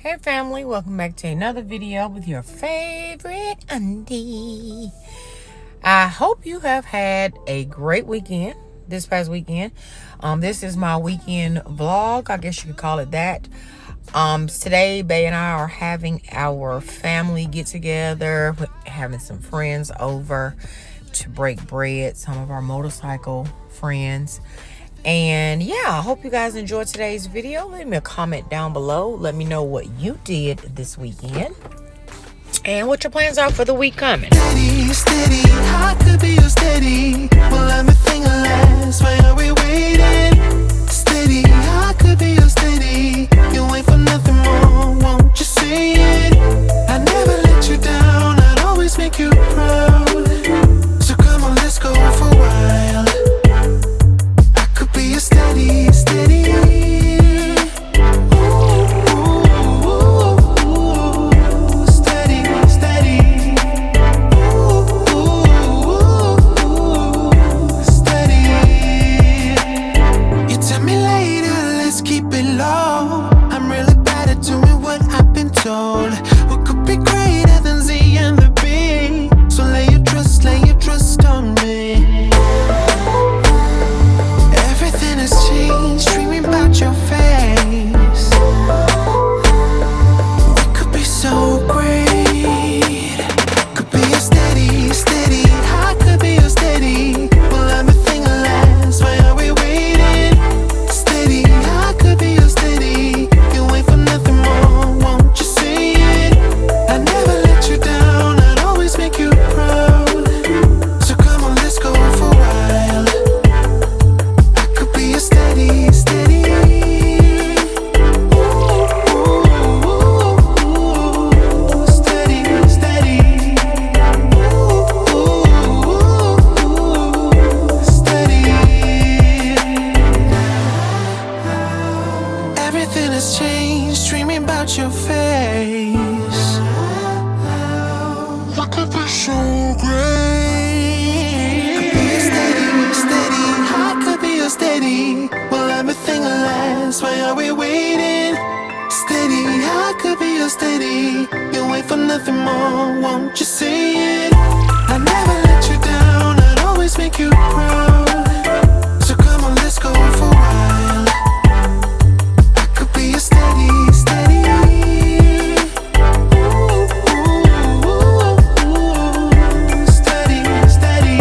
Hey family, welcome back to another video with your favorite auntie. I hope you have had a great weekend this past weekend. This is my weekend vlog, I guess you could call it that. Today Bay and I are having our family get together, having some friends over to break bread, some of our motorcycle friends. And yeah, I hope you guys enjoyed today's video. Leave me a comment down below. Let me know what you did this weekend and what your plans are for the week coming. Steady, steady, I could be your steady. Will everything last? Why are we waiting? Steady, I could be your steady. You wait for nothing more, won't you say it? I never let you down, I'd always make you proud. So come on, let's go for a while. Be a steady, steady. Ooh, steady, steady. Ooh, steady. You tell me later, let's keep it low. I'm really bad at doing what I've been told. What could be greater than Z and the B? So lay your trust on me. Everything has changed, dreaming about your face. We could be so great. Could be a steady, steady. I could be a steady. Will everything last? Why are we waiting? Steady, I could be a steady. You wait for nothing more, won't you say it? I never let you down, I'd always make you proud. So come on, let's go for a while. Steady, steady. Ooh, steady, steady. Ooh, steady. Everything has changed, dreaming about your face. You could be so great. Could be a steady, steady. I could be a steady. Will everything last? Why are we waiting? Steady, I could be a steady. You wait for nothing more, won't you say it? I never let you down, I'd always make you proud. So come on, let's go for a while. I could be a steady, steady. Ooh, steady, steady.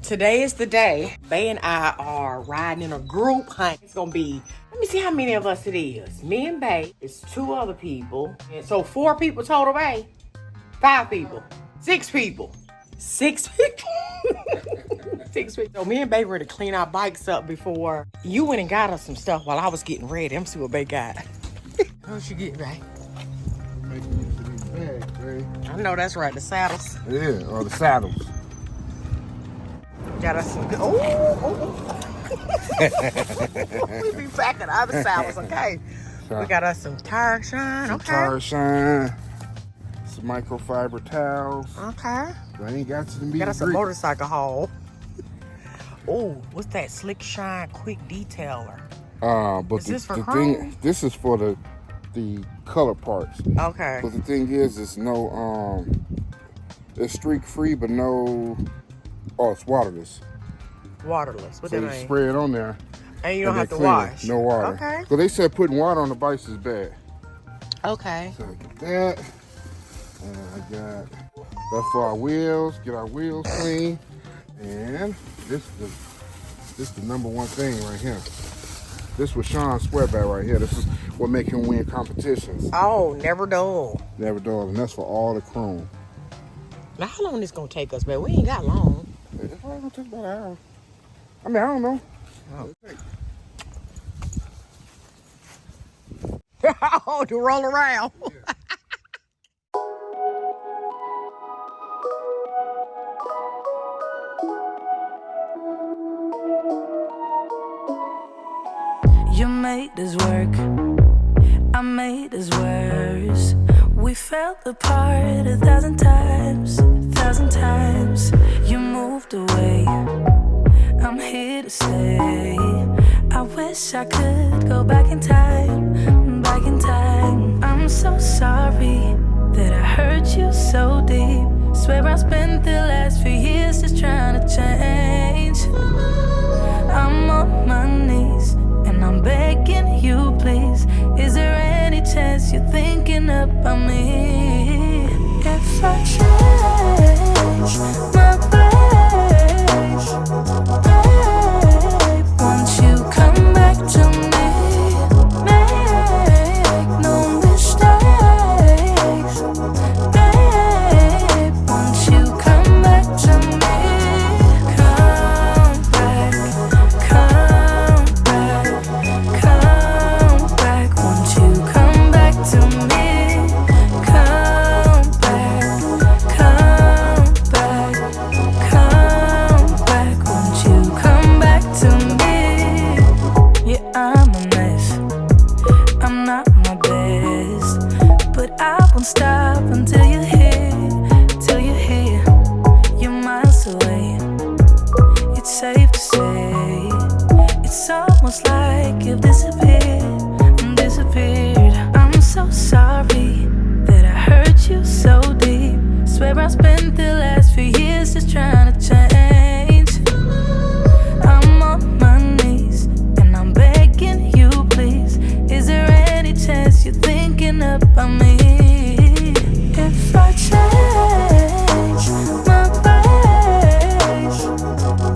Today is the day. Bay and I are riding in a group hunt. It's gonna be, let me see how many of us it is. Me and Bay, it's 2 other people. And so 4 people total, Bay. 5 people. 6 people. 6 people. 6 people. So me and Bay were to clean our bikes up before you went and got us some stuff while I was getting ready. Let me see what Bay got. What you get, Bay? I'm making use of these bags, Ray. I know that's right, the saddles. Yeah, or the saddles. Got us some good. Oh. We be packing other saddles, okay? We got us some tire shine, Some okay? tire shine. Some microfiber towels. Okay. But I ain't got to be Got us a Greek. motorcycle haul. Oh, what's that? Slick Shine Quick Detailer. But Is this for the chrome? thing, this is for the color parts. Okay. But the thing is, it's no it's streak free, but no. Oh, it's waterless. Waterless. What So that you mean? spray it on there. And you don't and have they to clean it. wash. No water. Okay. But they said putting water on the bikes is bad. Okay. So I get that. And I got that for our wheels. Get our wheels clean. And this is the number one thing right here. This was Sean's sweatband right here. This is what make him win competitions. Oh, never dull. Never dull, and that's for all the chrome. Now, how long this gonna take us, man? We ain't got long. It's probably gonna take about an hour. I mean, I don't know. Oh, to roll around. You made us work, I made us worse. We fell apart 1,000 times, 1,000 times. You moved away, I'm here to stay. I wish I could go back in time, back in time. I'm so sorry that I hurt you so deep. Swear I spent the last few years just trying to change. I'm on my knees and I'm begging you, please. Is there any chance you're thinking about me? If I change my ways, babe, won't you come back to me? Make no mistakes, babe, won't you come back to me? Come back, come back, come back, won't you come back to me? Come back, come back, come back, won't you come back to me? Yeah, I'm a mess, I'm not my best, but I won't stop until you're here, till you're here. You're miles away, it's safe to say. It's almost like you've disappeared, disappeared. I'm so sorry that I hurt you so deep. Swear I spent the last few years just trying to change. I'm on my knees and I'm begging you, please. Is there any chance you're thinking about me? If I change my ways,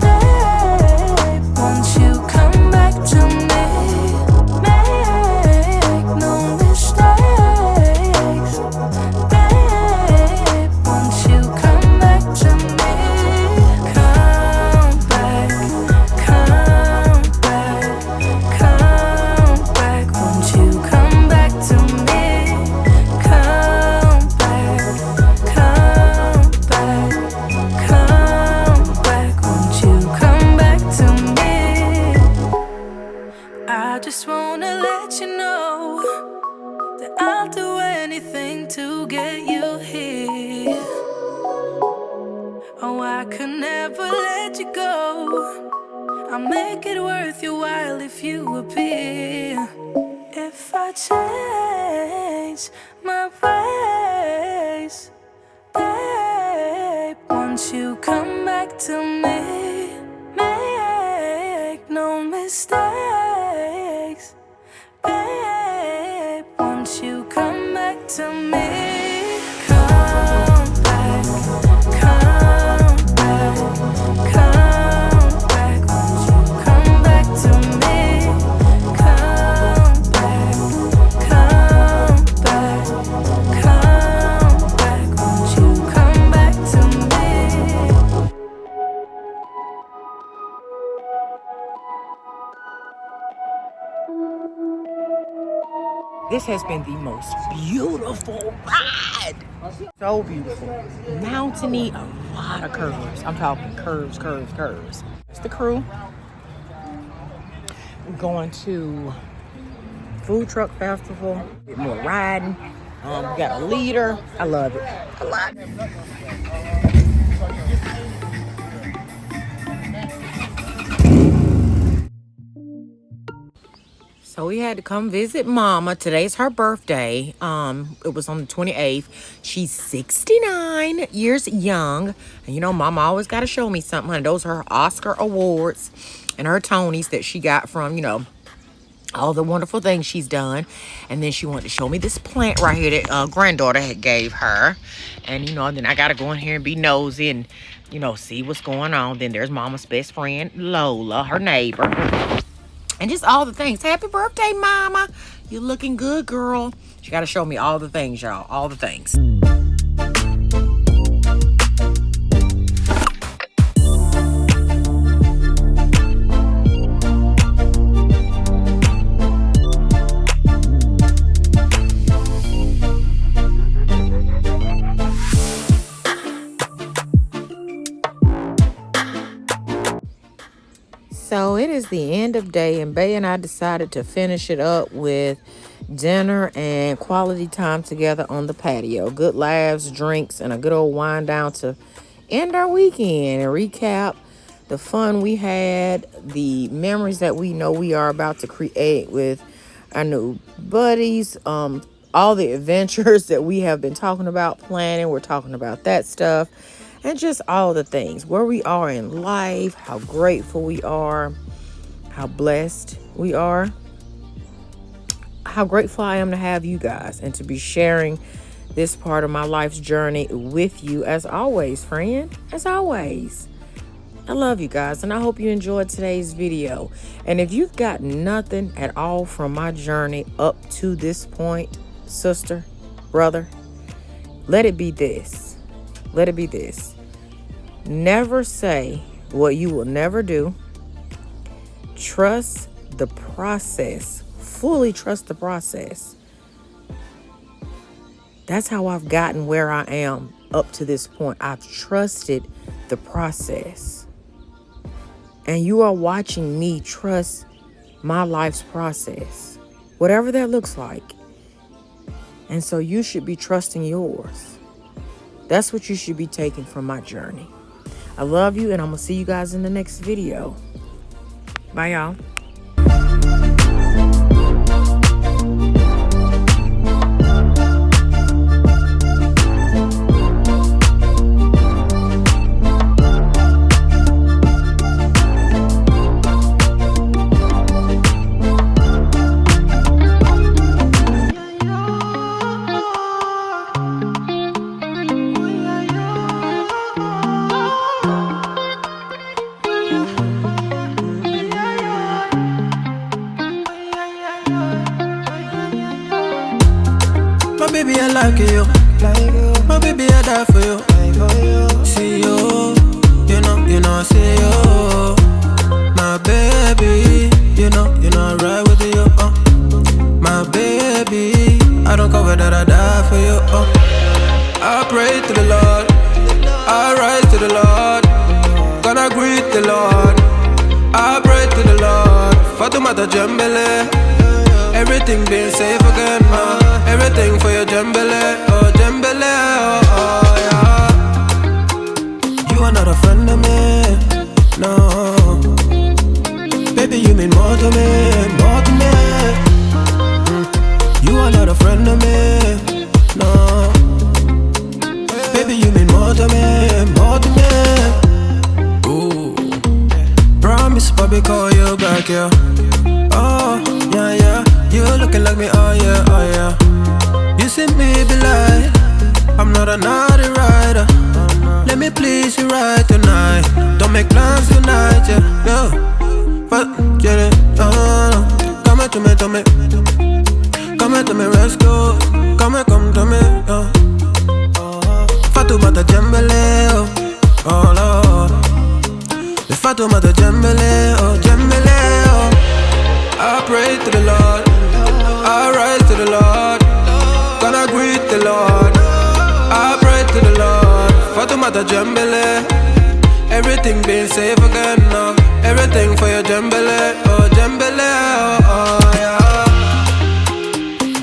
babe, won't you come back to me? Make no mistakes, babe, won't you come back to me? Come back, come back, come back, won't you come back to me? Come back, come back, come back, won't you come back to me? I just wanna let you know that I'll do anything to get you here. Oh, I could never let you go. I'll make it worth your while if you appear. If I change my ways, babe, won't you come back to me? Make no mistakes, babe, won't you come back to me? Come back, come back, come back, won't you come back to me? Come back, come back, come back, won't you come back to me? This has been the most beautiful ride. So beautiful. Mountainy, a lot of curves. I'm talking curves, curves, curves. That's the crew. We're going to food truck festival. Get more riding. We got a leader. I love it. I love it. So we had to come visit Mama. Today's her birthday. It was on the 28th. She's 69 years young. And you know, Mama always got to show me something. Honey. Those are her Oscar awards and her Tonys that she got from, you know, all the wonderful things she's done. And then she wanted to show me this plant right here that granddaughter had gave her. And, you know, then I got to go in here and be nosy and, you know, see what's going on. Then there's Mama's best friend, Lola, her neighbor. And just all the things. Happy birthday, Mama. You looking good, girl. She got to show me all the things, y'all. All the things. So it is the end of day, and Bay and I decided to finish it up with dinner and quality time together on the patio. Good laughs, drinks, and a good old wind down to end our weekend and recap the fun we had, the memories that we know we are about to create with our new buddies, all the adventures that we have been talking about planning. We're talking about that stuff. And just all the things, where we are in life, how grateful we are, how blessed we are, how grateful I am to have you guys and to be sharing this part of my life's journey with you as always, friend, as always. I love you guys, and I hope you enjoyed today's video. And if you've got nothing at all from my journey up to this point, sister, brother, let it be this. Let it be this. Never say what you will never do. Trust the process. Fully trust the process. That's how I've gotten where I am up to this point. I've trusted the process. And you are watching me trust my life's process, whatever that looks like. And so you should be trusting yours. That's what you should be taking from my journey. I love you, and I'm going to see you guys in the next video. Bye, y'all. Baby, I like you. My baby, I die for you. See you, you know, I see you. My baby, you know, I ride with you. My baby, I don't cover that, I die for you. I pray to the Lord, I rise to the Lord, gonna greet the Lord. I pray to the Lord, Fatumata Jambele. Everything being safe again, everything for your Jambele, oh Jambele, oh yeah. You are not a friend of me, no. Baby, you mean more to me, more to me. You are not a friend of me, no. Baby, you mean more to me, more to me. Ooh, promise, Bobby, call you back, yeah. Oh, yeah, yeah. You looking like me, oh yeah, oh yeah. You see me be like, I'm not a naughty rider. Let me please you right tonight. Don't make plans tonight, yeah, yeah. But get it, come here to me, to me. Come here to me, let's go. Come here, come to me, Fatumata Jambele, oh Lord. The Fatumata Jambele, oh Jambele, oh. I pray to the Lord, I rise to the Lord, gonna greet the Lord. I pray to the Lord, Fatumata Jambele. Everything being safe again, no. Everything for your Jambele, oh Jambele, oh yeah.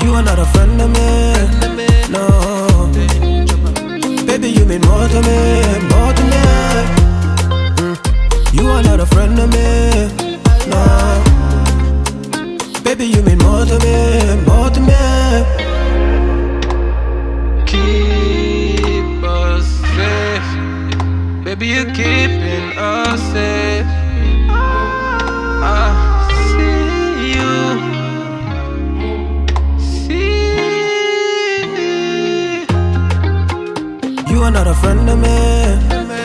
You are not a friend of me, no. Baby, you mean more to me, more to me. You are not a friend of me, no. Baby, you mean more to me, more to me. Keep us safe. Baby, you're keeping us safe. I see you. not a friend of me.